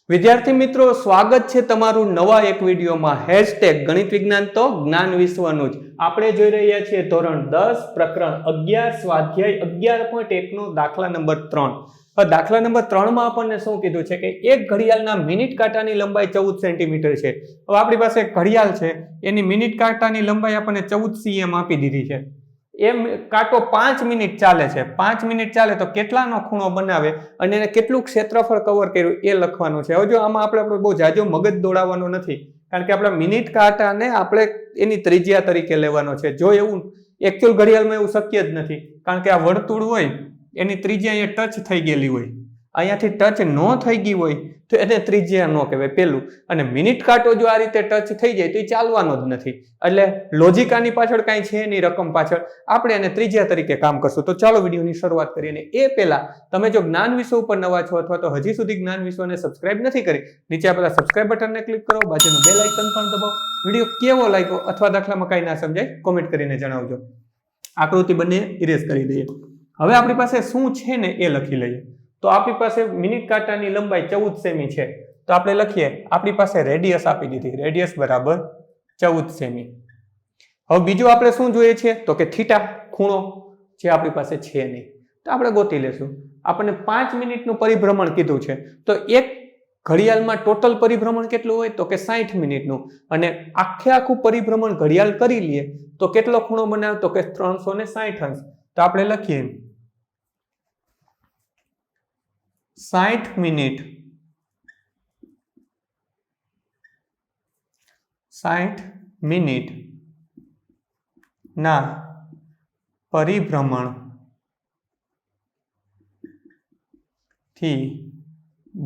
વિદ્યાર્થી મિત્રો, સ્વાગત છે તમારું નવા એક વિડીયોમાં. #ગણિત વિજ્ઞાન તો જ્ઞાન વિશ્વનું જ. આપણે જોઈ રહ્યા છીએ ધોરણ 10 પ્રકરણ 11 સ્વાધ્યાય 11.1 નો દાખલા નંબર 3. હવે દાખલા નંબર 3 માં આપણને શું કીધું છે કે એક ઘડિયાળના મિનિટ કાંટાની લંબાઈ 14 સેન્ટીમીટર છે. હવે આપણી પાસે એક ઘડિયાળ છે, એની મિનિટ કાંટાની લંબાઈ આપણને 14 cm આપી દીધી છે. એમ કાંટો 5 મિનિટ ચાલે છે. 5 મિનિટ ચાલે તો કેટલાનો ખૂણો બનાવે અને એને કેટલું ક્ષેત્રફળ કવર કર્યું એ લખવાનું છે. હવે જો આમાં આપણે બહુ જાજો મગજ દોડાવવાનો નથી, કારણ કે આપણે મિનિટ કાંટાને આપણે એની ત્રિજ્યા તરીકે લેવાનો છે. જો એવું એકચ્યુઅલ ઘડિયાળમાં એવું શક્ય જ નથી, કારણ કે આ વર્તુળ હોય એની ત્રિજ્યા અહીંયા ટચ થઈ ગયેલી હોય, અહીંયાથી ટચ ન થઈ ગઈ હોય તો એને ત્રિજ્યા ન કહેવાય પેલું. અને મિનિટ કાંટો જો આ રીતે ટચ થઈ જાય તો એ ચાલવાનો જ નથી. એટલે લોજિક આની પાછળ કાંઈ છે નહીં, રકમ પાછળ. આપણે એને ત્રિજ્યા તરીકે કામ કરશું. તો ચાલો વિડીયોની શરૂઆત કરીએ. અને એ પહેલા તમે જો જ્ઞાન વિશ્વ ઉપર નવા છો અથવા તો હજી સુધી જ્ઞાન વિશ્વને સબસ્ક્રાઇબ નથી કરી, નીચે આપેલા સબસ્ક્રાઇબ બટનને ક્લિક કરો, બાજુનું બેલ આઇકન પણ દબાવો. વિડીયો કેવો લાગ્યો અથવા દાખલામાં કાંઈ ના સમજાય કોમેન્ટ કરીને જણાવજો. આકૃતિ બંને ઇરેઝ કરી દઈએ. હવે આપણી પાસે શું છે ને એ લખી લઈએ. તો આપણી પાસે મિનિટ કાંટાની લંબાઈ 14 સેમી છે. તો આપણે લખીએ, આપણી પાસે રેડિયસ આપી દીધી, રેડિયસ બરાબર 14 સેમી. હવે બીજું આપણે શું જોઈએ છે તો કે થીટા ખૂણો, જે આપણી પાસે છે નહીં, તો આપણે ગોતી લેશું. આપણને 5 મિનિટનું પરિભ્રમણ કીધું છે, તો એક ઘડિયાળમાં ટોટલ પરિભ્રમણ કેટલું હોય તો કે 60 મિનિટનું. અને આખું પરિભ્રમણ ઘડિયાળ કરી લઈએ તો કેટલો ખૂણો બનાવે તો કે 360 અંશ. તો આપણે લખીએ 60 મિનિટ 60 મિનિટ ના પરિભ્રમણ થી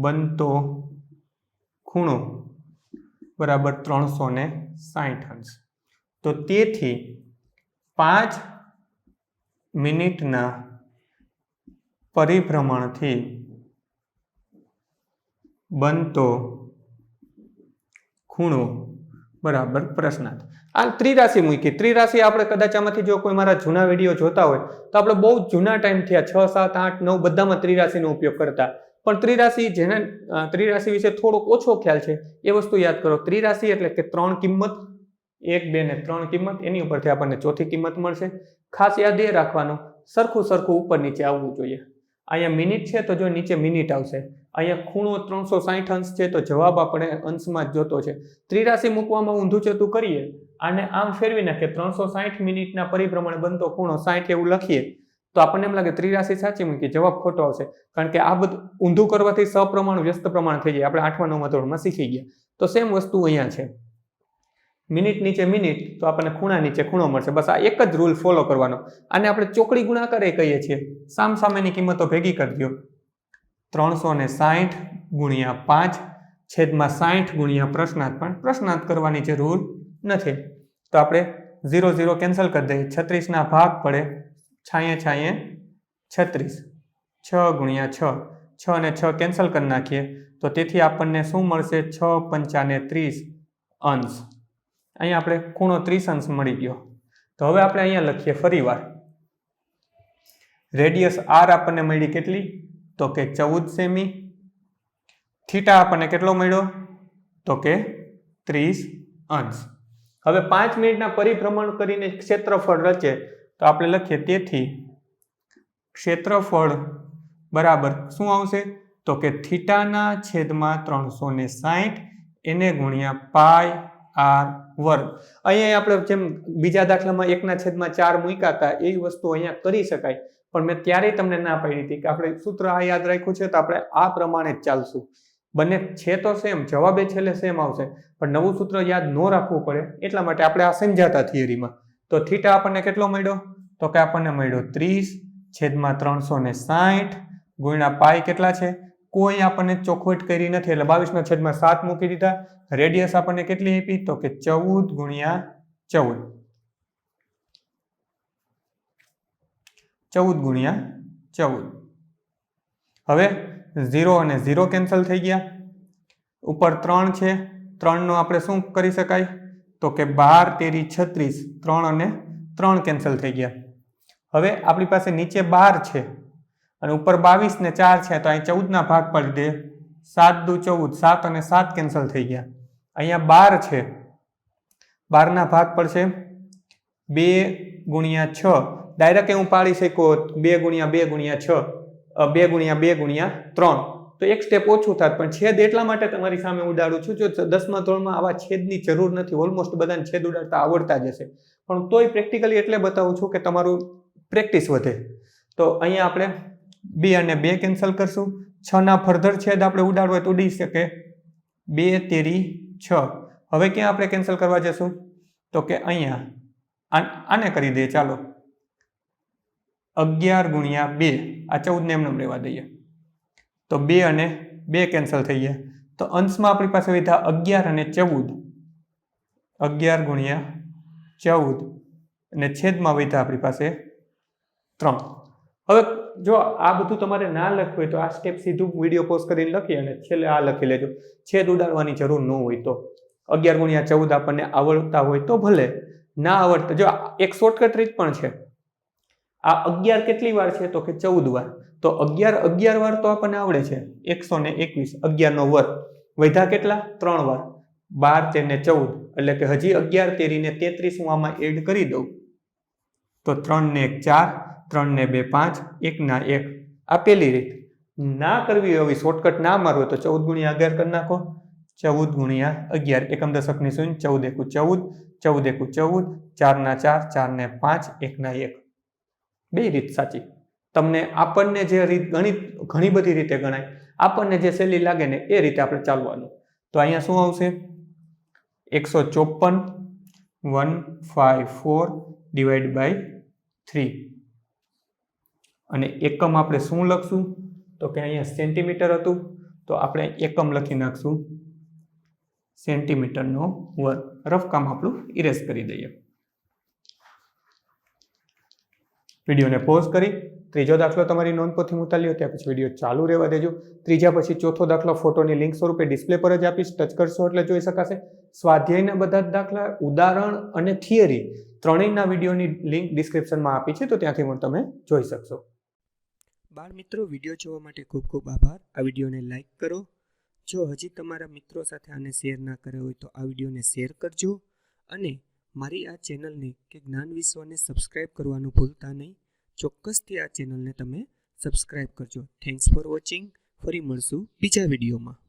બનતો ખૂણો બરાબર 360 અંશ. તો તેથી 5 મિનિટના પરિભ્રમણથી બનતો ખૂણો બરાબર પ્રશ્નાર્થ. આ ત્રિરાશિ મૂકી. ત્રિરાશિ આપણે કદાચ આમાંથી જો કોઈ મારા જૂના વિડીયો જોતા હોય તો આપણે બહુ જૂના ટાઈમ થયા, 6, 7, 8, 9 બધામાં ત્રિરાશિનો ઉપયોગ કરતા. પણ ત્રિરાશિ જેને ત્રિરાશિ વિશે થોડોક ઓછો ખ્યાલ છે એ વસ્તુ યાદ કરો. ત્રિરાશિ એટલે કે 3 કિંમત, 1, 2 ને 3 કિંમત, એની ઉપરથી આપણને ચોથી કિંમત મળશે. ખાસ યાદ એ રાખવાનું, સરખું ઉપર નીચે આવવું જોઈએ. અહીંયા મિનિટ છે તો જો નીચે મિનિટ આવશે. અહીંયા ખૂણો 360 અંશ છે તો જવાબ આપણે અંશમાં જ જોતો છે. ત્રિરાશિ મૂકવામાં ઊંધું ચતું કરીએ, આને આમ ફેરવી નાખીએ, 360 મિનિટના પરિભ્રમણે બનતો ખૂણો 60 એવું લખીએ તો આપણને એમ લાગે ત્રિરાશિ સાચી મૂકી, જવાબ ખોટો આવશે. કારણ કે આ બધું ઊંધું કરવાથી સપ્રમાણ વ્યસ્ત પ્રમાણ થઈ જાય. આપણે 8મા 9મા ધોરણમાં શીખી ગયા. તો સેમ વસ્તુ અહીંયા છે. મિનિટ નીચે મિનિટ તો આપણને ખૂણા નીચે ખૂણો મળશે. બસ આ એક જ રૂલ ફોલો કરવાનો. આને આપણે ચોકડી ગુણાકાર કહીએ છીએ. સામસામેની કિંમતો ભેગી કરી દો. 360 ગુણ્યા 5 છેદમાં 60 ગુણ્યા પ્રશ્નાર્થ. પણ પ્રશ્નાર્થ કરવાની જરૂર નથી. તો આપણે 0 0 કેન્સલ કરી દઈએ. 36 ના ભાગ પડે છાંયે 36. 6 ગુણ્યા 6, 6 અને 6 કેન્સલ કરી નાખીએ તો તેથી આપણને શું મળશે? 6 પંચાને 30 અંશ. અહીંયા આપણે ખૂણો 30 અંશ મળી ગયો. તો હવે આપણે અહીંયા લખીએ ફરીવાર. રેડિયસ r આપણને મળી કેટલી તો કે 14 સેમી. થીટા આપણને કેટલો મળ્યો તો કે 30 અંશ. હવે 5 મિનિટના પરિભ્રમણ કરીને ક્ષેત્રફળ રચે તો આપણે લખીએ તેથી ક્ષેત્રફળ બરાબર શું આવશે તો કે થીટાના છેદમાં 360 એને ગુણ્યા પાઈ r વર્ગ. અહીંયા આપણે જેમ બીજા દાખલામાં 1/4 મૂક્યા હતા એ વસ્તુ અહીંયા કરી શકાય, પણ મેં ત્યારે તમને ના પાડી હતી કે આપણે સૂત્ર આ યાદ રાખ્યું છે તો આપણે આ પ્રમાણે જ ચાલશું. બંને છે તો સેમ, જવાબે છેલ્લે સેમ આવશે, પણ નવું સૂત્ર યાદ ન રાખવું પડે એટલા માટે આપણે આ સમજાતા થિયરીમાં. તો થીટા આપણને કેટલો મળ્યો તો કે આપણને મળ્યો 30 છેદમાં 360 ગુણ્યા પાઈ કેટલા છે, કોઈ આપણને ચોખવટ કરી નથી એટલે 22/7 મૂકી દીધા. રેડિયસ આપણને કેટલી આપી તો કે 14 ગુણ્યા 14, 14 ગુણ્યા 14. હવે 0 અને 0 કેન્સલ થઈ ગયા. ઉપર 3 છે, 3 નો આપણે શું કરી શકાય તો કે 12 તેરી 36, 3 અને 3 કેન્સલ થઈ ગયા. હવે આપણી પાસે નીચે 12 છે અને ઉપર 22 ને 4 છે, તો અહીં 14 ના ભાગ પાડી દે. 7 દુ 14, 7 અને 7 કેન્સલ થઈ ગયા. અહીંયા 12 છે, 12 ના ભાગ પડશે 2 ગુણ્યા 6. ડાયરેક્ટ હું પાડી શકો 2 ગુણ્યા 2 ગુણ્યા 6, 2 ગુણ્યા 2 ગુણ્યા 3, તો એક સ્ટેપ ઓછું થાત. પણ છેદ એટલા માટે તમારી સામે ઉડાડું છું, જો 10મા ધોરણમાં આવા છેદની જરૂર નથી, ઓલમોસ્ટ બધાને છેદ ઉડાડતા આવડતા જ હશે, પણ તોય પ્રેક્ટિકલી એટલે બતાવું છું કે તમારું પ્રેક્ટિસ વધે. તો અહીંયા આપણે 2 અને 2 કેન્સલ કરશું. 6 ના ફર્ધર છેદ આપણે ઉડાડવો હોય તો ઉડી શકે. 2 તેરી 6. હવે ક્યાં આપણે કેન્સલ કરવા જશું? તો કે અહીંયા આને કરી દઈએ. ચાલો 11 ગુણ્યા 2, આ 14 ને એમને રહેવા દઈએ, તો 2 અને 2 કેન્સલ થઈ ગયા. તો અંશમાં આપણી પાસે વધ્યા 11 અને 14, 11 ગુણ્યા 14 અને છેદમાં વધ્યા આપણી પાસે 3. હવે જો આ બધું તમારે ના લખવું હોય તો આ સ્ટેપ સીધું વિડીયો પોઝ કરીને લખી અને છેલ્લે આ લખી લેજો. છેદ ઉડાડવાની જરૂર ન હોય તો 11 ગુણ્યા 14 આપણને આવડતા હોય તો ભલે, ના આવડતા જો એક શોર્ટકટ રીત પણ છે. આ 11 કેટલી વાર છે? તો કે 14 વાર. તો 11 વાર તો આપણને આવડે છે, 121, 11 નો વર્ગ. વધ્યા કેટલા? 3 વાર, 12 તેર ને 14, એટલે કે હજી 11 તેરી ને 33 હું આમાં એડ કરી દઉં તો 3 ને 1 4, 3 ને 2 5, 1 ના 1. આ પેલી રીત. ના કરવી એવી શોર્ટકટ ના મારવો તો 14 ગુણ્યા 11 કરી નાખો. 14 ગુણ્યા 11, એકમ દશકની શૂન્ય, 14 એકુ 14, 14 એકુ 14, 4 ના 4, 4 ને 5, 1 ના 1. બે રીત સાચી. તમને આપણને જે રીત ઘણી બધી રીતે ગણાય, આપણને જે સહેલી લાગે ને એ રીતે આપણે ચાલવાનું. તો અહીંયા શું આવશે? 154 154 ડિવાઈડ બાય 3. અને એકમ આપણે શું લખશું? તો કે અહીંયા સેન્ટીમીટર હતું, તો આપણે એકમ લખી નાખશું સેન્ટીમીટરનો વર્ગ. રફ કામ આપણું ઇરેઝ કરી દઈએ. વિડીયોને પોઝ કરી ત્રીજો દાખલો તમારી નોંધપોથી ઉતાર્યો, ત્યાં પછી વિડીયો ચાલુ રહેવા દેજો. ત્રીજા પછી ચોથો દાખલો ફોટોની લિંક સ્વરૂપે ડિસ્પ્લે પર જ આપીશ, ટચ કરશો એટલે જોઈ શકાશે. સ્વાધ્યાયના બધા જ દાખલા, ઉદાહરણ અને થિયરી ત્રણેયના વિડીયોની લિંક ડિસ્ક્રિપ્શનમાં આપી છે, તો ત્યાંથી પણ તમે જોઈ શકશો. બાળ મિત્રો, વિડીયો જોવા માટે ખૂબ ખૂબ આભાર. આ વિડીયોને લાઈક કરો. જો હજી તમારા મિત્રો સાથે આને શેર ના કર્યો હોય તો આ વિડીયોને શેર કરજો, અને મારી આ ચેનલને કે જ્ઞાન વિશ્વને સબસ્ક્રાઈબ કરવાનું ભૂલતા નહીં. ચોક્કસથી આ ચેનલને તમે સબસ્ક્રાઈબ કરજો. Thanks for watching. ફરી મળશું બીજા વિડીયોમાં.